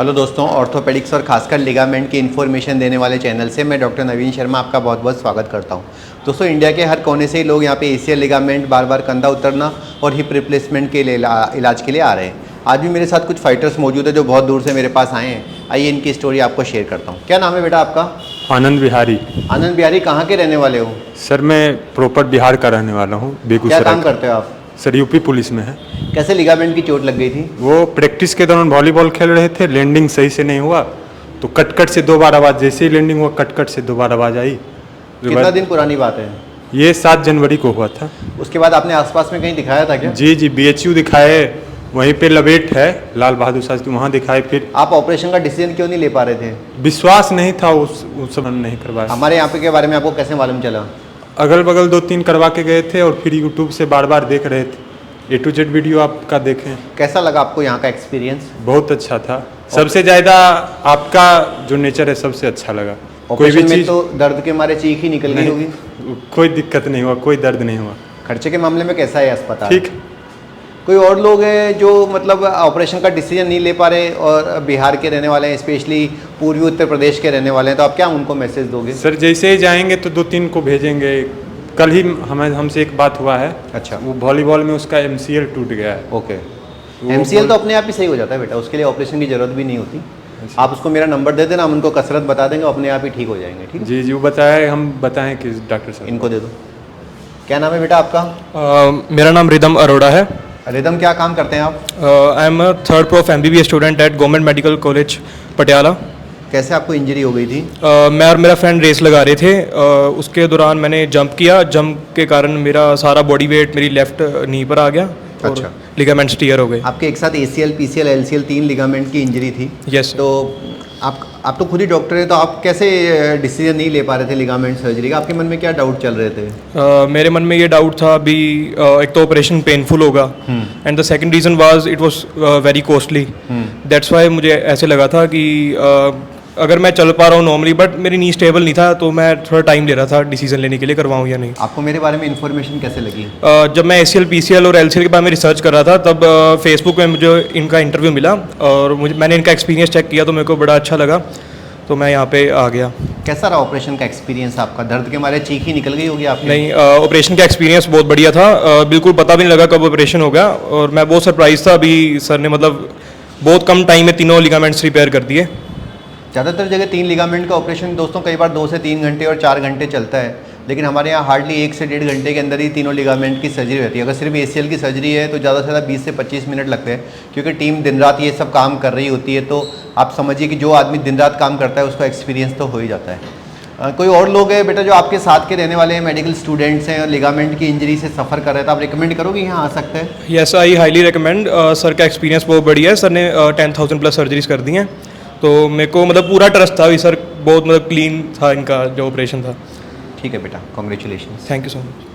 Hello दोस्तों, orthopaedics और खासकर लिगामेंट की इन्फॉर्मेशन देने वाले चैनल से मैं डॉक्टर नवीन शर्मा आपका बहुत बहुत स्वागत करता हूं। दोस्तों, इंडिया के हर कोने से ही लोग यहां पे एसीएल लिगामेंट, बार बार कंधा उतरना और हिप रिप्लेसमेंट के लिए इलाज के लिए आ रहे हैं। आज भी मेरे साथ कुछ फाइटर्स मौजूद है जो बहुत दूर से मेरे पास आए हैं। आइए इनकी स्टोरी आपको शेयर करता हूँ। क्या नाम है बेटा आपका? आनंद बिहारी। आनंद बिहारी, कहाँ के रहने वाले हो? सर मैं प्रॉपर बिहार का रहने वाला हूँ, बेगूसराय। क्या काम करते हो आप? सर यूपी पुलिस में है। कैसे लिगामेंट की चोट लग गई थी? वो प्रैक्टिस के दौरान वॉलीबॉल खेल रहे थे, लैंडिंग सही से नहीं हुआ तो कट से 2 बार आवाज़, जैसे ही लैंडिंग हुआ कट से 2 बार आवाज़ आई। कितना दिन पुरानी बात है ये? 7 जनवरी को हुआ था। उसके बाद आपने आसपास में कहीं दिखाया था क्या? जी BHU दिखाए, वहीं पे लवेट है लाल बहादुर शास्त्री, वहाँ दिखाए। फिर आप ऑपरेशन का डिसीजन क्यों नहीं ले पा रहे थे? विश्वास नहीं था, उस समय नहीं करवाया। हमारे यहाँ पे के बारे में आपको कैसे मालूम चला? अगल बगल 2-3 करवा के गए थे और फिर यूट्यूब से बार बार देख रहे थे। A to Z वीडियो आपका देखें। कैसा लगा आपको यहाँ का एक्सपीरियंस? बहुत अच्छा था। सबसे ज़्यादा आपका जो नेचर है सबसे अच्छा लगा। कोई भी चीज़ तो दर्द के मारे चीख ही निकल गई होगी? कोई दिक्कत नहीं हुआ, कोई दर्द नहीं हुआ। खर्चे के मामले में कैसा है अस्पताल? ठीक। कोई और लोग हैं जो मतलब ऑपरेशन का डिसीजन नहीं ले पा रहे और बिहार के रहने वाले हैं, स्पेशली पूर्वी उत्तर प्रदेश के रहने वाले हैं, तो आप क्या उनको मैसेज दोगे? सर जैसे ही जाएंगे तो 2-3 को भेजेंगे। कल ही हमसे एक बात हुआ है। अच्छा। वो वॉलीबॉल में उसका MCL टूट गया है। ओके। MCL तो अपने आप ही सही हो जाता है बेटा, उसके लिए ऑपरेशन की जरूरत भी नहीं होती। आप उसको मेरा नंबर दे देना, हम उनको कसरत बता देंगे, अपने आप ही ठीक हो जाएंगे। ठीक? जी वो बताए, हम बताएं कि डॉक्टर साहब इनको दे दो। क्या नाम है बेटा आपका? मेरा नाम रिदम अरोड़ा है। रिदम, क्या काम करते हैं आप? I am a third pro of MBBS student at government medical college Patiala. कैसे आपको इंजरी हो गई थी? मैं और मेरा फ्रेंड रेस लगा रहे थे। उसके दौरान मैंने जंप किया। जंप के कारण मेरा सारा बॉडी वेट मेरी लेफ्ट नी पर आ गया। अच्छा। लिगामेंट्स टियर हो गए। आपके एक साथ ACL, PCL, LCL 3 लिगामेंट की इंजरी थी। यस। तो आप तो खुद ही डॉक्टर हैं, तो आप कैसे डिसीजन नहीं ले पा रहे थे लिगामेंट सर्जरी का? आपके मन में क्या डाउट चल रहे थे? मेरे मन में ये डाउट था अभी, एक तो ऑपरेशन पेनफुल होगा and the second reason was it was very costly. That's why मुझे ऐसे लगा था कि अगर मैं चल पा रहा हूँ नॉर्मली, बट मेरी नी स्टेबल नहीं था, तो मैं थोड़ा टाइम ले रहा था डिसीजन लेने के लिए करवाऊँ या नहीं। आपको मेरे बारे में इन्फॉर्मेशन कैसे लगी? जब मैं ACL, PCL और LCL के बारे में रिसर्च कर रहा था तब फेसबुक में मुझे इनका इंटरव्यू मिला और मैंने इनका एक्सपीरियंस चेक किया तो मेरे को बड़ा अच्छा लगा, तो मैं यहाँ पे आ गया। कैसा रहा ऑपरेशन का एक्सपीरियंस आपका? दर्द के मारे चीख ही निकल गई होगी आपकी? नहीं, ऑपरेशन का एक्सपीरियंस बहुत बढ़िया था। बिल्कुल पता भी नहीं लगा कब ऑपरेशन हो गया और मैं बहुत सरप्राइज था। अभी सर ने मतलब बहुत कम टाइम में तीनों लिगामेंट्स रिपेयर कर दिए। ज़्यादातर जगह 3 लिगामेंट का ऑपरेशन दोस्तों कई बार 2 से 3 घंटे और 4 घंटे चलता है, लेकिन हमारे यहाँ हार्डली 1 से 1.5 घंटे के अंदर ही तीनों लिगामेंट की सर्जरी रहती है। अगर सिर्फ ACL की सर्जरी है तो ज़्यादा से ज़्यादा 20 से 25 मिनट लगते हैं, क्योंकि टीम दिन रात ये सब काम कर रही होती है। तो आप समझिए कि जो आदमी दिन रात काम करता है उसको एक्सपीरियंस तो हो ही जाता है। कोई और लोग हैं बेटा जो आपके साथ के रहने वाले हैं, मेडिकल स्टूडेंट्स हैं और लिगामेंट की इंजरी से सफ़र कर रहे हैं, तो आप रिकमेंड करोगे यहाँ आ सकते हैं? Yes, I highly recommend. Sir का एक्सपीरियंस बहुत बढ़िया है। सर ने 10,000 प्लस सर्जरीज कर दी हैं, तो मेरे को मतलब पूरा ट्रस्ट था। सर बहुत मतलब क्लीन था इनका जो ऑपरेशन था। ठीक है बेटा, congratulation. Thank you so much.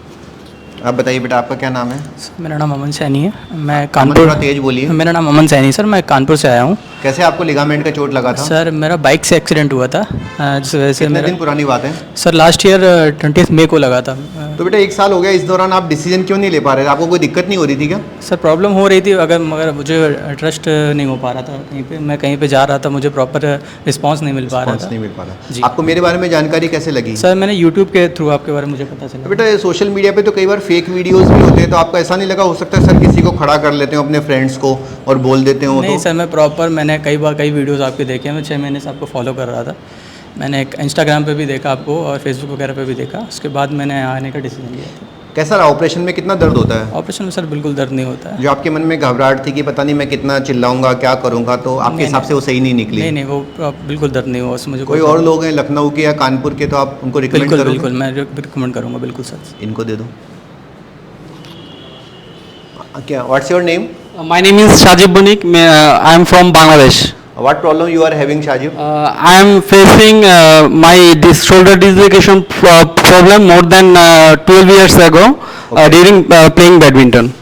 आप बताइए बेटा, आपका क्या नाम है? मेरा नाम अमन सैनी है। मैं अमन, कानपुर। थोड़ा तेज बोलिए। मेरा नाम अमन सैनी सर, मैं कानपुर से आया हूँ। कैसे आपको लिगामेंट का चोट लगा था? सर मेरा बाइक से एक्सीडेंट हुआ था, जिस वजह से कितने मेरा दिन पुरानी बात है? सर लास्ट ईयर 20 मई को लगा था। तो बेटा 1 साल हो गया, इस दौरान आप डिसीजन क्यों नहीं ले पा रहे थे? आपको कोई दिक्कत नहीं हो रही थी क्या? सर प्रॉब्लम हो रही थी, मगर मुझे ट्रस्ट नहीं हो पा रहा था कहीं पे। मैं कहीं पे जा रहा था, मुझे प्रॉपर रिस्पांस नहीं मिल पा रहा था। नहीं मिल पा रहा। जी। आपको मेरे बारे में जानकारी कैसे लगी? सर मैंने यूट्यूब के थ्रू आपके बारे में मुझे पता चला। बेटा सोशल मीडिया पे तो कई बार फेक वीडियोस भी होते हैं, तो आपको ऐसा नहीं लगा हो सकता है सर किसी को खड़ा कर लेते हो अपने फ्रेंड्स को और बोल देते हो? नहीं तो सर, मैं प्रॉपर मैंने कई वीडियोस आपके देखे हैं। मैं 6 महीने से आपको फॉलो कर रहा था। मैंने एक इंस्टाग्राम पे भी देखा आपको और फेसबुक वगैरह पे भी देखा। उसके बाद मैंने आने का डिसीजन लिया था। कैसा रहा ऑपरेशन में? कितना दर्द होता है? ऑपरेशन में सर बिल्कुल दर्द नहीं होता है। जो आपके मन में घबराहट थी कि पता नहीं मैं कितना चिल्लाऊंगा, क्या करूंगा, तो आपके हिसाब से वो सही नहीं निकली? नहीं, वो बिल्कुल दर्द नहीं हुआ उसमें। मुझे कोई और लोग हैं लखनऊ के या कानपुर के, तो आप उनको रिकमेंड करोगे? बिल्कुल मैं रिकमेंड करूँगा, बिल्कुल सर। इनको दे दो। क्या, what's your name? My name is Shajib Bunik. I am from Bangladesh. What problem you are having, Shajib? I am facing this shoulder dislocation problem more than 12 years ago during playing badminton.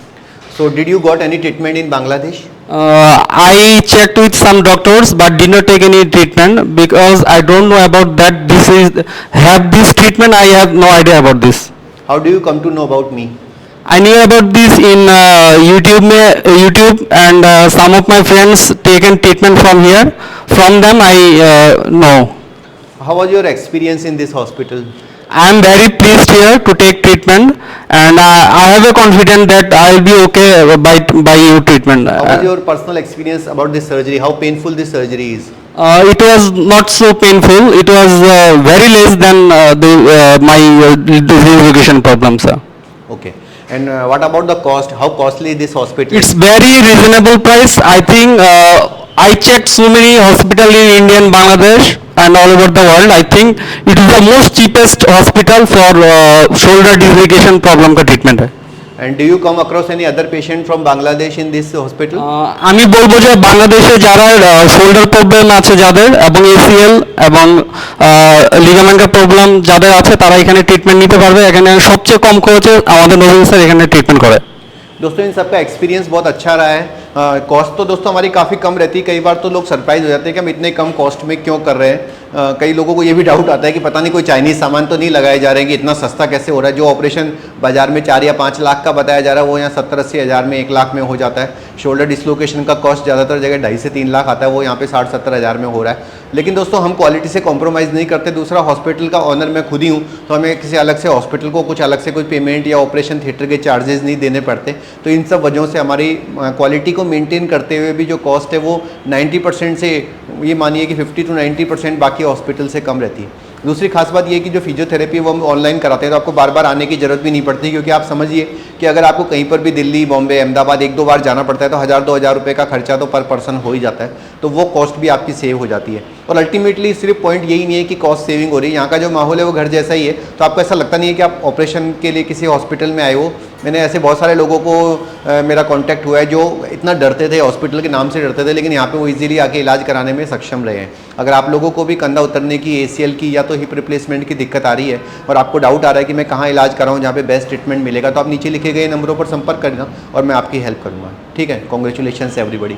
So did you got any treatment in Bangladesh? I checked with some doctors but did not take any treatment because I don't know about that. Have this treatment. I have no idea about this. How do you come to know about me? I knew about this in YouTube, and some of my friends taken treatment from here. From them, I know. How was your experience in this hospital? I am very pleased here to take treatment, and I have a confidence that I will be okay by your treatment. How was your personal experience about this surgery? How painful this surgery is? It was not so painful. It was very less than my disease education problem, sir. Okay. And what about the cost? How costly this hospital? It's very reasonable price. I think I checked so many hospital in India and Bangladesh and all over the world. I think it is the most cheapest hospital for shoulder dislocation problem का treatment है. And do you come across any other patient from Bangladesh in this hospital? আমি বলবো যে বাংলাদেশে যারা shoulder problem আছে যাদের এবং এসিএল এবং লিগামেন্টের প্রবলেম যাদের আছে তারা এখানে ট্রিটমেন্ট নিতে পারবে। এখানে সবচেয়ে কম খরচে আমাদের নজরুল স্যার এখানে ট্রিটমেন্ট করে। दोस्तों इन सबका एक्सपीरियंस बहुत अच्छा रहा है। कॉस्ट तो दोस्तों हमारी काफ़ी कम रहती है। कई बार तो लोग सरप्राइज हो जाते हैं कि हम इतने कम कॉस्ट में क्यों कर रहे हैं। कई लोगों को ये भी डाउट आता है कि पता नहीं कोई चाइनीज़ सामान तो नहीं लगाए जा रहे हैं कि इतना सस्ता कैसे हो रहा है। जो ऑपरेशन बाजार में 4 या 5 लाख का बताया जा रहा है वो यहाँ 70-80 हज़ार में 1 लाख में हो जाता है। शोल्डर डिसलोकेशन का कॉस्ट ज़्यादातर जगह 2.5 से 3 लाख आता है, वो यहाँ पे 60-70 हज़ार में हो रहा है। लेकिन दोस्तों हम क्वालिटी से कॉम्प्रोमाइज़ नहीं करते। दूसरा, हॉस्पिटल का ऑनर मैं खुद ही हूँ, तो हमें किसी अलग से हॉस्पिटल को कुछ अलग से कोई पेमेंट या ऑपरेशन थिएटर के चार्जेस नहीं देने पड़ते। तो इन सब वजहों से हमारी क्वालिटी को मेंटेन करते हुए भी जो कॉस्ट है वो 90% से, ये मानिए कि 50 to 90% बाकी हॉस्पिटल से कम रहती है। दूसरी खास बात ये है कि जो फिजियोथेरेपी वो हम ऑनलाइन कराते हैं, तो आपको बार बार आने की ज़रूरत भी नहीं पड़ती, क्योंकि आप समझिए कि अगर आपको कहीं पर भी दिल्ली, बॉम्बे, अहमदाबाद 1-2 बार जाना पड़ता है तो 1000-2000 रुपये का खर्चा तो पर पर्सन हो ही जाता है। तो वो कॉस्ट भी आपकी सेव हो जाती है। और अल्टीमेटली सिर्फ पॉइंट यही नहीं है कि कॉस्ट सेविंग हो रही है, यहाँ का जो माहौल है वो घर जैसा ही है। तो आपको ऐसा लगता नहीं है कि आप ऑपरेशन के लिए किसी हॉस्पिटल में आए हो। मैंने ऐसे बहुत सारे लोगों को मेरा कांटेक्ट हुआ है जो इतना डरते थे, हॉस्पिटल के नाम से डरते थे, लेकिन यहाँ पे वो इजीली आके इलाज कराने में सक्षम रहे हैं। अगर आप लोगों को भी कंधा उतरने की, एसीएल की या तो हिप रिप्लेसमेंट की दिक्कत आ रही है और आपको डाउट आ रहा है कि मैं कहाँ इलाज कराऊँ जहाँ पे बेस्ट ट्रीटमेंट मिलेगा, तो आप नीचे लिखे गए नंबरों पर संपर्क करना और मैं आपकी हेल्प करूँगा। ठीक है, कॉन्ग्रेचुलेशन एवरीबॉडी।